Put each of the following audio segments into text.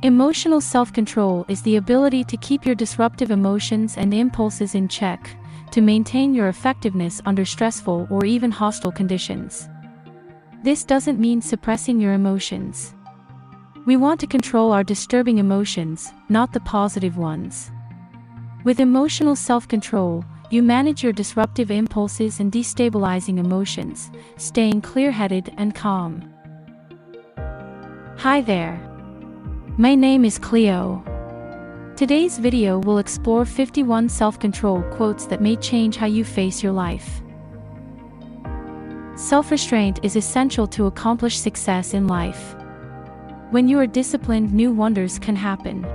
Emotional self-control is the ability to keep your disruptive emotions and impulses in check, to maintain your effectiveness under stressful or even hostile conditions. This doesn't mean suppressing your emotions. We want to control our disturbing emotions, not the positive ones. With emotional self-control, you manage your disruptive impulses and destabilizing emotions, staying clear-headed and calm. Hi there. My name is Cleo. Today's video will explore 51 self-control quotes that may change how you face your life. Self-restraint is essential to accomplish success in life. When you are disciplined, new wonders can happen.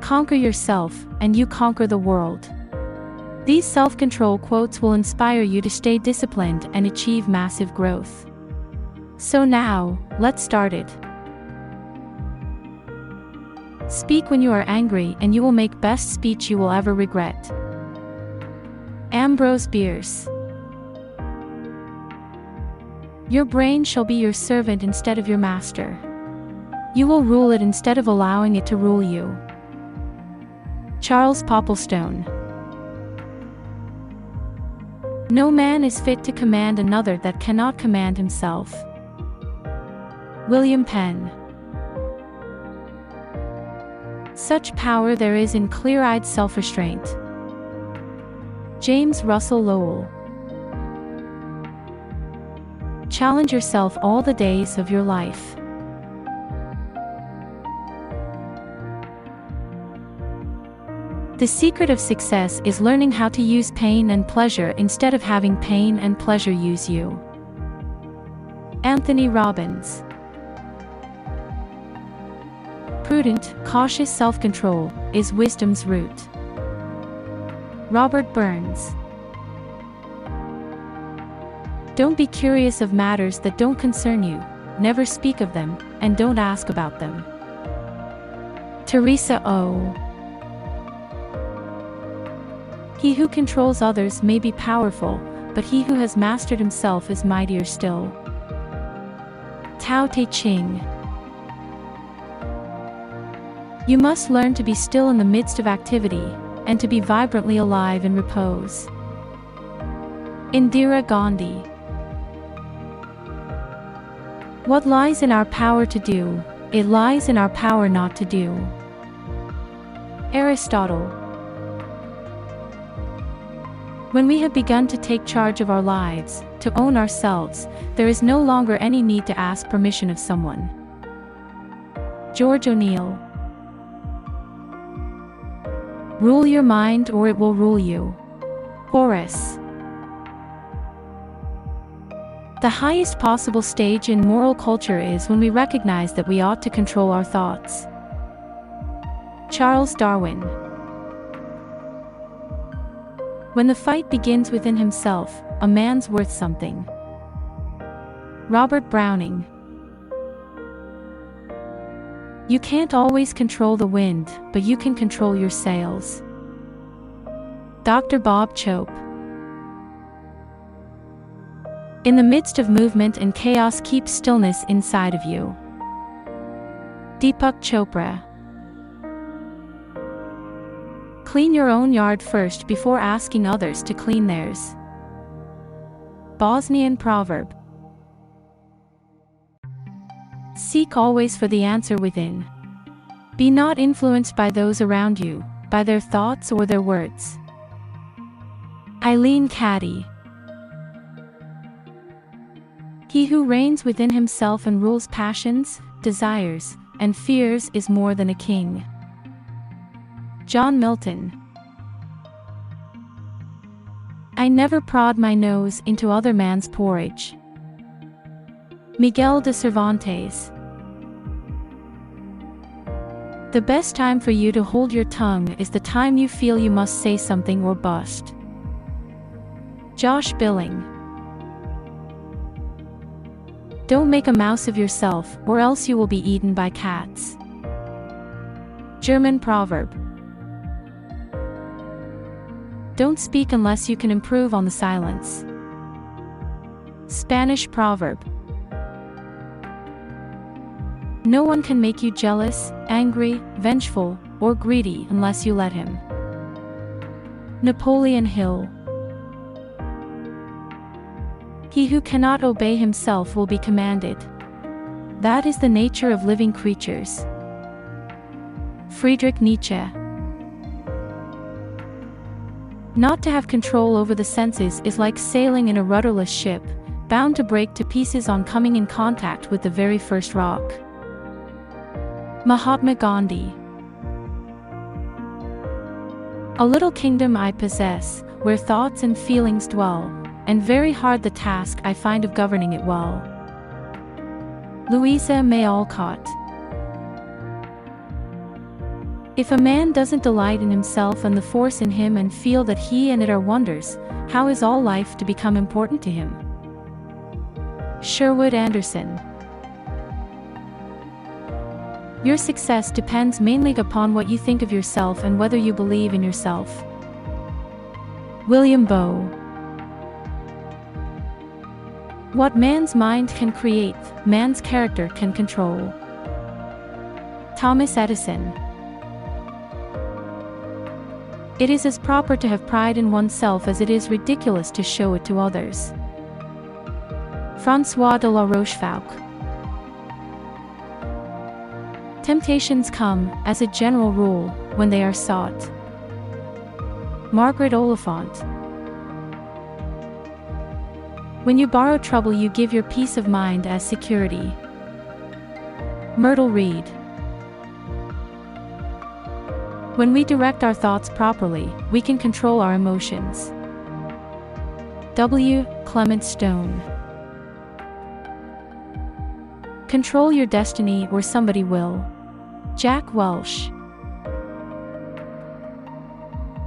Conquer yourself, and you conquer the world. These self-control quotes will inspire you to stay disciplined and achieve massive growth. So now, let's start it. Speak when you are angry and you will make best speech you will ever regret. Ambrose Bierce. Your brain shall be your servant instead of your master. You will rule it instead of allowing it to rule you. Charles Popplestone. No man is fit to command another that cannot command himself. William Penn. Such power there is in clear-eyed self-restraint. James Russell Lowell. Challenge yourself all the days of your life. The secret of success is learning how to use pain and pleasure instead of having pain and pleasure use you. Anthony Robbins. Prudent, cautious self-control is wisdom's root. Robert Burns. Don't be curious of matters that don't concern you, never speak of them, and don't ask about them. Teresa O. He who controls others may be powerful, but he who has mastered himself is mightier still. Tao Te Ching. You must learn to be still in the midst of activity, and to be vibrantly alive in repose. Indira Gandhi. What lies in our power to do, it lies in our power not to do. Aristotle. When we have begun to take charge of our lives, to own ourselves, there is no longer any need to ask permission of someone. George O'Neill. Rule your mind or it will rule you. Horace. The highest possible stage in moral culture is when we recognize that we ought to control our thoughts. Charles Darwin. When the fight begins within himself, a man's worth something. Robert Browning. You can't always control the wind, but you can control your sails. Dr. Bob Chope. In the midst of movement and chaos, keep stillness inside of you. Deepak Chopra. Clean your own yard first before asking others to clean theirs. Bosnian proverb. Seek always for the answer within. Be not influenced by those around you, by their thoughts or their words. Eileen Caddy. He who reigns within himself and rules passions, desires, and fears is more than a king. John Milton. I never prod my nose into other man's porridge. Miguel de Cervantes. The best time for you to hold your tongue is the time you feel you must say something or bust. Josh Billing. Don't make a mouse of yourself, or else you will be eaten by cats. German proverb. Don't speak unless you can improve on the silence. Spanish proverb. No one can make you jealous, angry, vengeful, or greedy unless you let him. Napoleon Hill. He who cannot obey himself will be commanded. That is the nature of living creatures. Friedrich Nietzsche. Not to have control over the senses is like sailing in a rudderless ship, bound to break to pieces on coming in contact with the very first rock. Mahatma Gandhi. A little kingdom I possess, where thoughts and feelings dwell, and very hard the task I find of governing it well. Louisa May Alcott. If a man doesn't delight in himself and the force in him and feel that he and it are wonders, how is all life to become important to him? Sherwood Anderson. Your success depends mainly upon what you think of yourself and whether you believe in yourself. William Bowe. What man's mind can create, man's character can control. Thomas Edison. It is as proper to have pride in oneself as it is ridiculous to show it to others. François de la Rochefoucauld. Temptations come, as a general rule, when they are sought. Margaret Oliphant. When you borrow trouble, you give your peace of mind as security. Myrtle Reed. When we direct our thoughts properly, we can control our emotions. W. Clement Stone. Control your destiny or somebody will. Jack Welch.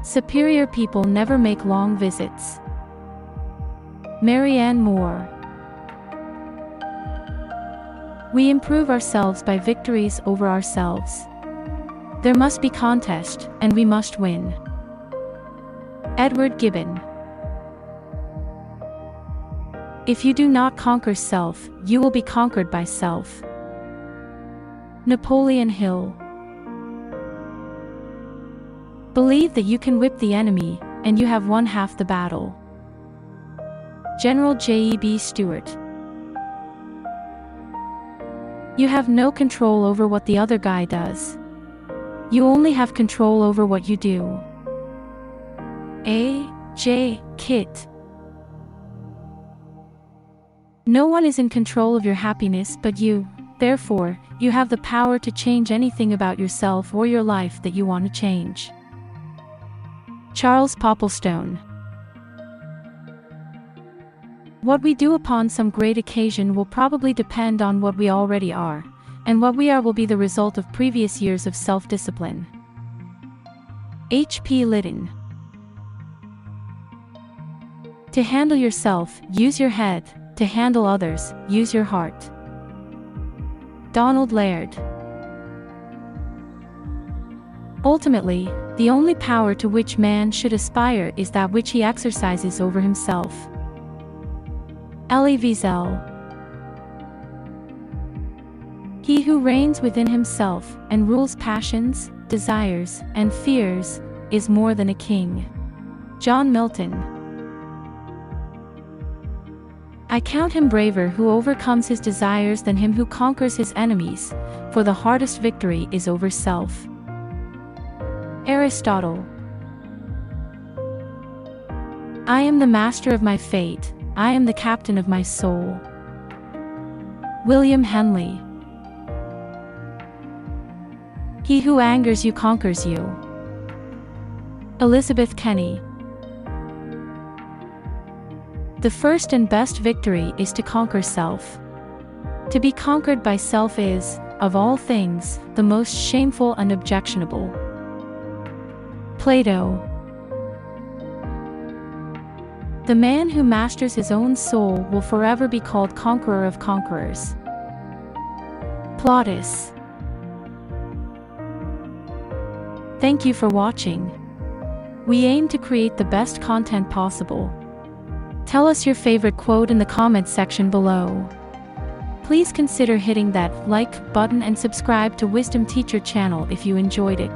Superior people never make long visits. Marianne Moore. We improve ourselves by victories over ourselves. There must be contest, and we must win. Edward Gibbon. If you do not conquer self, you will be conquered by self. Napoleon Hill. Believe that you can whip the enemy, and you have won half the battle. General J.E.B. Stuart. You have no control over what the other guy does. You only have control over what you do. A. J. Kitt. No one is in control of your happiness but you. Therefore, you have the power to change anything about yourself or your life that you want to change. Charles Popplestone. What we do upon some great occasion will probably depend on what we already are, and what we are will be the result of previous years of self-discipline. H. P. Lytton. To handle yourself, use your head. To handle others, use your heart. Donald Laird. Ultimately, the only power to which man should aspire is that which he exercises over himself. Elie Wiesel. He who reigns within himself and rules passions, desires, and fears is more than a king. John Milton. I count him braver who overcomes his desires than him who conquers his enemies, for the hardest victory is over self. Aristotle. I am the master of my fate, I am the captain of my soul. William Henley. He who angers you conquers you. Elizabeth Kenny. The first and best victory is to conquer self. To be conquered by self is, of all things, the most shameful and objectionable. Plato. The man who masters his own soul will forever be called conqueror of conquerors. Plautus. Thank you for watching. We aim to create the best content possible. Tell us your favorite quote in the comments section below. Please consider hitting that like button and subscribe to Wisdom Teacher channel if you enjoyed it.